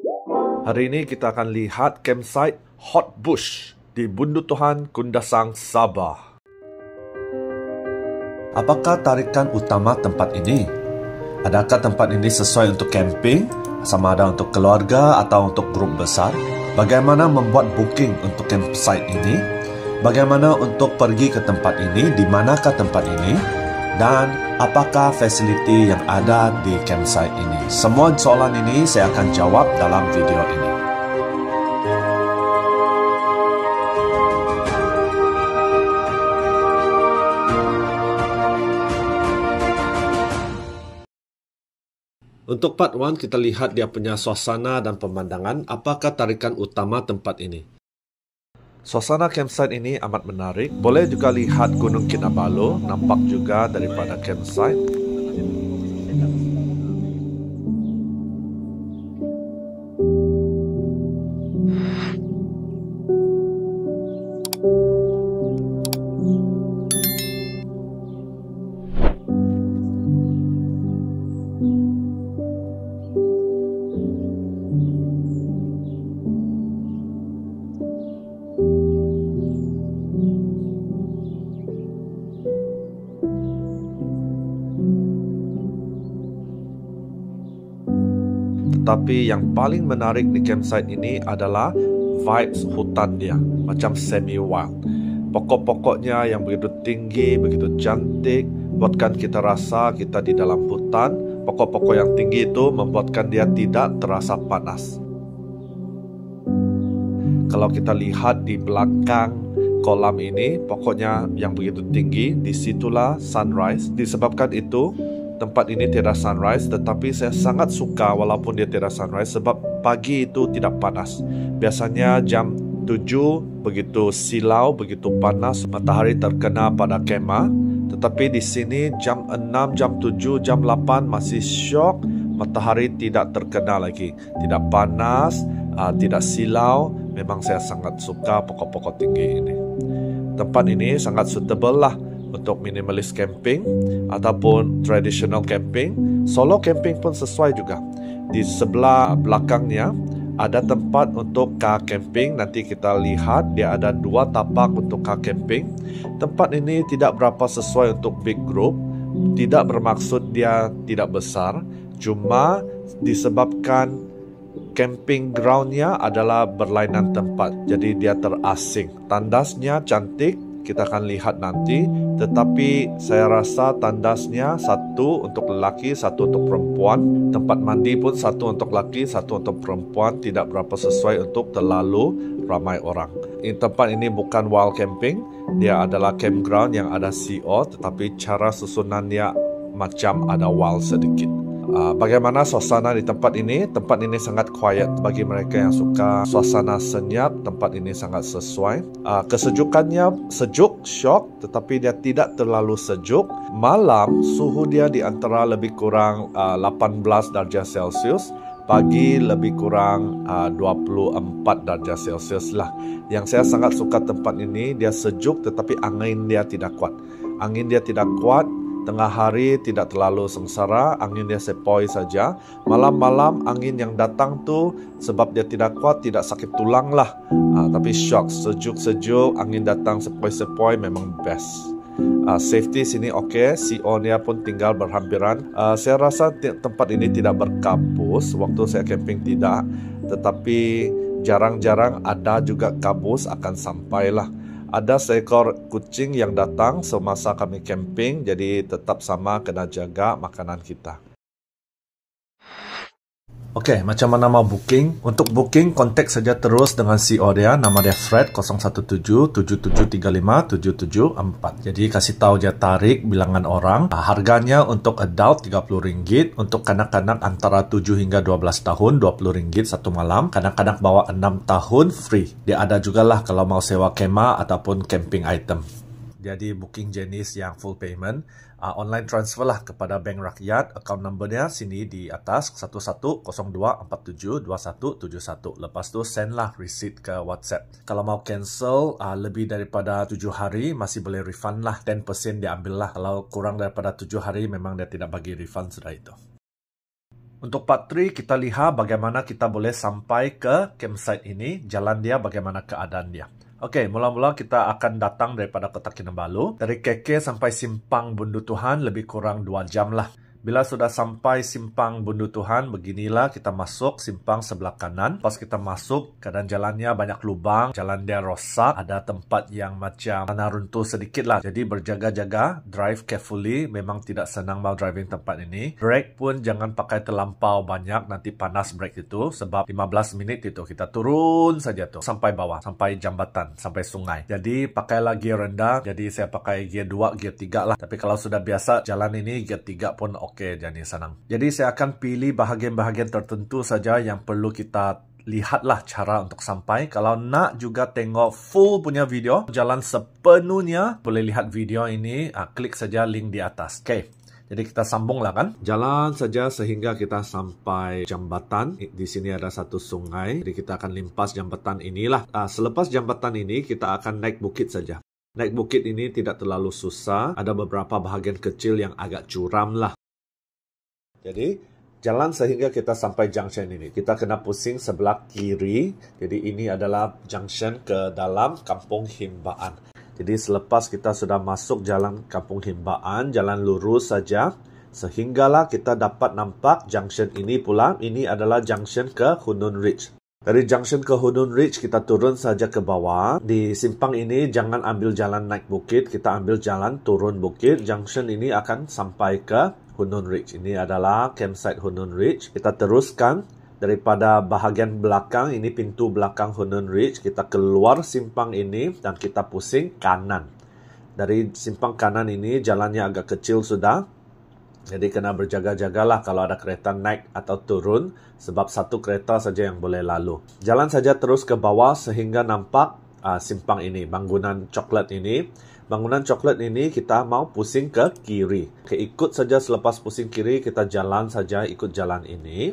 Hari ini kita akan lihat campsite Hot Bush di Bundutuhan, Kundasang, Sabah. Apakah tarikan utama tempat ini? Adakah tempat ini sesuai untuk camping, sama ada untuk keluarga atau untuk grup besar? Bagaimana membuat booking untuk campsite ini? Bagaimana untuk pergi ke tempat ini? Di manakah tempat ini? Dan apakah fasiliti yang ada di campsite ini? Semua soalan ini saya akan jawab dalam video ini. Untuk part 1, kita lihat dia punya suasana dan pemandangan. Apakah tarikan utama tempat ini? Suasana campsite ini amat menarik. Boleh juga lihat Gunung Kinabalu, nampak juga daripada campsite. Tetapi yang paling menarik di campsite ini adalah vibes hutan dia, macam semi-wild. Pokok-pokoknya yang begitu tinggi, begitu cantik, buatkan kita rasa kita di dalam hutan. Pokok-pokok yang tinggi itu membuatkan dia tidak terasa panas. Kalau kita lihat di belakang kolam ini, pokoknya yang begitu tinggi, disitulah sunrise. Disebabkan itu, tempat ini tiada sunrise, tetapi saya sangat suka walaupun dia tiada sunrise sebab pagi itu tidak panas. Biasanya jam 7 begitu silau, begitu panas, matahari terkena pada kemah. Tetapi di sini jam 6, jam 7, jam 8 masih syok, matahari tidak terkena lagi. Tidak panas, tidak silau. Memang saya sangat suka pokok-pokok tinggi ini. Tempat ini sangat suitable lah untuk minimalis camping ataupun traditional camping. Solo camping pun sesuai juga. Di sebelah belakangnya ada tempat untuk car camping. Nanti kita lihat dia ada 2 tapak untuk car camping. Tempat ini tidak berapa sesuai untuk big group. Tidak bermaksud dia tidak besar. Cuma disebabkan camping groundnya adalah berlainan tempat. Jadi dia terasing. Tandasnya cantik, kita akan lihat nanti. Tetapi saya rasa tandasnya satu untuk lelaki, satu untuk perempuan. Tempat mandi pun satu untuk lelaki, satu untuk perempuan. Tidak berapa sesuai untuk terlalu ramai orang. Tempat ini bukan wild camping. Dia adalah campground yang ada CO, tetapi cara susunannya macam ada wild sedikit. Bagaimana suasana di tempat ini? Tempat ini sangat quiet bagi mereka yang suka suasana senyap. Tempat ini sangat sesuai. Kesejukannya sejuk, syok, tetapi dia tidak terlalu sejuk. Malam suhu dia di antara lebih kurang 18 darjah Celsius. Pagi lebih kurang 24 darjah Celsius lah. Yang saya sangat suka tempat ini, dia sejuk tetapi angin dia tidak kuat. Angin dia tidak kuat. Tengah hari tidak terlalu sengsara, angin dia sepoi saja. Malam-malam angin yang datang tu sebab dia tidak kuat, tidak sakit tulang lah. Tapi shock, sejuk-sejuk, angin datang sepoi-sepoi memang best. Safety sini okey, CO-nya pun tinggal berhampiran. Saya rasa tempat ini tidak berkabus, waktu saya camping tidak. Tetapi jarang-jarang ada juga kabus akan sampailah. Ada seekor kucing yang datang semasa kami camping, jadi tetap sama kena jaga makanan kita. Okey, macam mana mau booking? Untuk booking, kontak saja terus dengan CEO dia. Nama dia Fred, 017-7735-774. Jadi kasih tahu dia tarik bilangan orang. Harganya untuk adult RM30. Untuk kanak-kanak antara 7 hingga 12 tahun, RM20 satu malam. Kanak-kanak bawah 6 tahun, free. Dia ada juga lah kalau mau sewa kemah ataupun camping item. Jadi booking jenis yang full payment, online transfer lah kepada Bank Rakyat. Account numbernya sini di atas 1102472171. Lepas tu send lah receipt ke WhatsApp. Kalau mau cancel lebih daripada 7 hari masih boleh refund lah. 10% dia ambil lah. Kalau kurang daripada 7 hari memang dia tidak bagi refund sudah itu. Untuk part 3, kita lihat bagaimana kita boleh sampai ke campsite ini, jalan dia, bagaimana keadaan dia. Okey, mula-mula kita akan datang daripada Kota Kinabalu. Dari KK sampai Simpang Bundu Tuhan lebih kurang 2 jam lah. Bila sudah sampai Simpang Bundu Tuhan, beginilah kita masuk simpang sebelah kanan. Pas kita masuk, keadaan jalannya banyak lubang, jalan dia rosak, ada tempat yang macam tanah runtuh sedikit lah. Jadi berjaga-jaga, drive carefully, memang tidak senang mau driving tempat ini. Brake pun jangan pakai terlampau banyak, nanti panas brake itu, sebab 15 minit itu kita turun saja tuh, sampai bawah, sampai jambatan, sampai sungai. Jadi pakailah gear rendah, jadi saya pakai gear 2, gear 3 lah. Tapi kalau sudah biasa jalan ini, gear 3 pun Okey, jadi senang. Jadi saya akan pilih bahagian-bahagian tertentu saja yang perlu kita lihatlah cara untuk sampai. Kalau nak juga tengok full punya video, jalan sepenuhnya, boleh lihat video ini, klik saja link di atas. Okey. Jadi kita sambunglah kan. Jalan saja sehingga kita sampai jambatan. Di sini ada satu sungai. Jadi kita akan limpas jambatan inilah. Selepas jambatan ini, kita akan naik bukit saja. Naik bukit ini tidak terlalu susah. Ada beberapa bahagian kecil yang agak curam lah. Jadi, jalan sehingga kita sampai junction ini. Kita kena pusing sebelah kiri. Jadi, ini adalah junction ke dalam Kampung Himbaan. Jadi, selepas kita sudah masuk jalan Kampung Himbaan, jalan lurus saja. Sehinggalah kita dapat nampak junction ini pula. Ini adalah junction ke Hunun Ridge. Dari junction ke Hunun Ridge, kita turun saja ke bawah. Di simpang ini, jangan ambil jalan naik bukit. Kita ambil jalan turun bukit. Junction ini akan sampai ke Hunun Ridge. Ini adalah campsite Hunun Ridge. Kita teruskan daripada bahagian belakang. Ini pintu belakang Hunun Ridge. Kita keluar simpang ini dan kita pusing kanan. Dari simpang kanan ini jalannya agak kecil sudah. Jadi kena berjaga-jagalah kalau ada kereta naik atau turun. Sebab satu kereta saja yang boleh lalu. Jalan saja terus ke bawah sehingga nampak simpang ini. Bangunan coklat ini. Bangunan coklat ini kita mau pusing ke kiri. Okay, ikut saja selepas pusing kiri, kita jalan saja ikut jalan ini.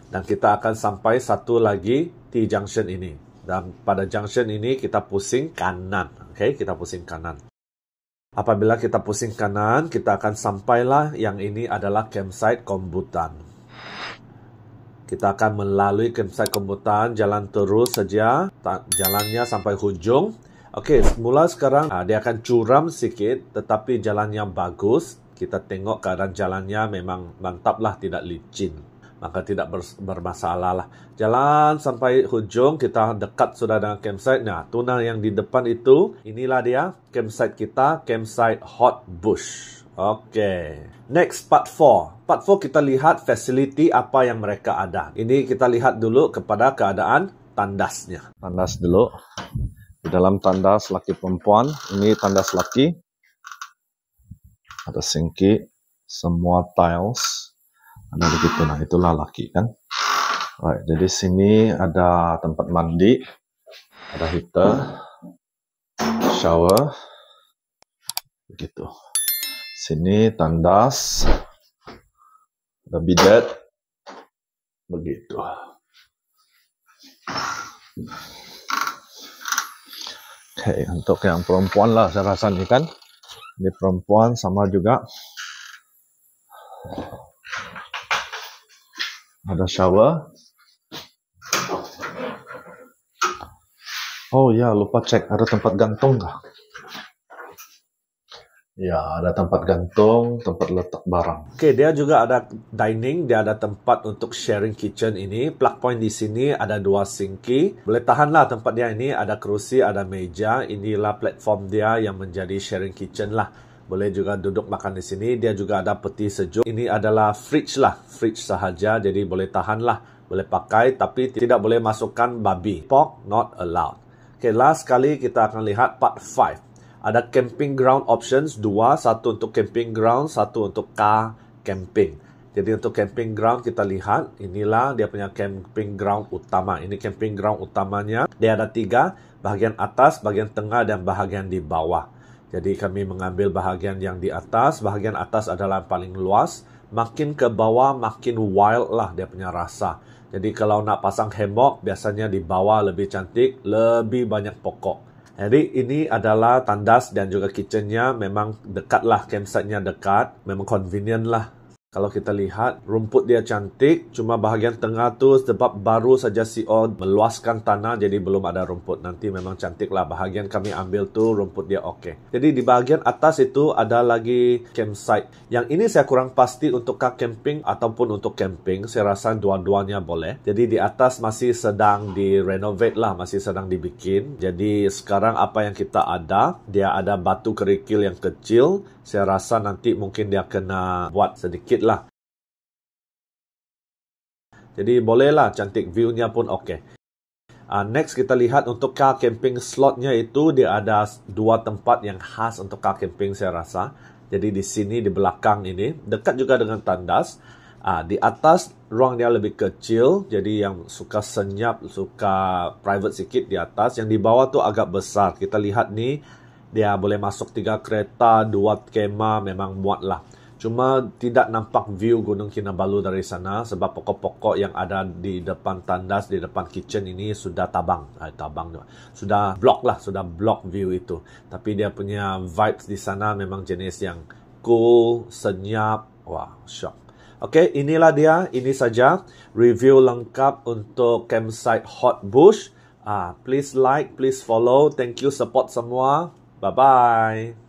Dan kita akan sampai satu lagi di junction ini. Dan pada junction ini kita pusing kanan. Okay, kita pusing kanan. Apabila kita pusing kanan, kita akan sampailah yang ini adalah campsite Kombutan. Kita akan melalui campsite Kombutan, jalan terus saja. Jalannya sampai hujung. Okey, mula sekarang dia akan curam sikit tetapi jalannya bagus. Kita tengok keadaan jalannya memang mantap lah, tidak licin. Maka tidak bermasalah lah. Jalan sampai hujung, kita dekat sudah dengan campsite. Nah, tuna yang di depan itu, inilah dia campsite kita, campsite Hot Bush. Okey. Next, part 4. Part 4 kita lihat facility apa yang mereka ada. Ini kita lihat dulu kepada keadaan tandasnya. Tandas dulu. Di dalam tandas laki perempuan, ini tandas laki. Ada sinki, semua tiles. Ada begitu, nah itulah laki kan. Right, jadi sini ada tempat mandi, ada heater, shower, begitu. Sini tandas, ada bidet, begitu. Okay, untuk yang perempuan lah saya rasa ni kan. Ini perempuan sama juga. Ada shower. Oh ya, lupa cek ada tempat gantung kah? Ya, ada tempat gantung, tempat letak barang. Oke, dia juga ada dining, dia ada tempat untuk sharing kitchen ini. Plug point di sini ada 2 sinki. Boleh tahanlah tempat dia ini, ada kerusi, ada meja. Inilah platform dia yang menjadi sharing kitchen lah. Boleh juga duduk makan di sini. Dia juga ada peti sejuk. Ini adalah fridge lah, fridge sahaja. Jadi boleh tahan lah, boleh pakai. Tapi tidak boleh masukkan babi. Pork not allowed. Oke, last kali kita akan lihat part 5. Ada camping ground options 2, satu untuk camping ground, satu untuk car camping. Jadi untuk camping ground kita lihat, inilah dia punya camping ground utama. Ini camping ground utamanya. Dia ada 3, bahagian atas, bahagian tengah dan bahagian di bawah. Jadi kami mengambil bahagian yang di atas. Bahagian atas adalah yang paling luas. Makin ke bawah makin wild lah dia punya rasa. Jadi kalau nak pasang hammock, biasanya di bawah lebih cantik, lebih banyak pokok. Jadi ini adalah tandas dan juga kitchennya memang dekat lah, campsite-nya dekat, memang convenient lah. Kalau kita lihat, rumput dia cantik, cuma bahagian tengah tu sebab baru saja CEO meluaskan tanah, jadi belum ada rumput. Nanti memang cantik lah. Bahagian kami ambil tu, rumput dia okey. Jadi di bahagian atas itu ada lagi campsite. Yang ini saya kurang pasti untuk car camping ataupun untuk camping. Saya rasa dua-duanya boleh. Jadi di atas masih sedang di-renovate lah, masih sedang dibikin. Jadi sekarang apa yang kita ada, dia ada batu kerikil yang kecil. Saya rasa nanti mungkin dia kena buat sedikit lah. Jadi bolehlah, cantik, view-nya pun okey. Next kita lihat untuk car camping slotnya itu dia ada dua tempat yang khas untuk car camping saya rasa. Jadi di sini di belakang ini dekat juga dengan tandas. Di atas ruang dia lebih kecil, jadi yang suka senyap, suka private sikit di atas. Yang di bawah tu agak besar. Kita lihat ni dia boleh masuk 3 kereta, 2 kemah, memang muat lah. Cuma tidak nampak view Gunung Kinabalu dari sana sebab pokok-pokok yang ada di depan tandas, di depan kitchen ini sudah sudah block lah, sudah block view itu. Tapi dia punya vibes di sana memang jenis yang cool, senyap, wah, shock. Okey, inilah dia, ini saja review lengkap untuk campsite Hot Bush. Please like, please follow, thank you support semua. Bye-bye.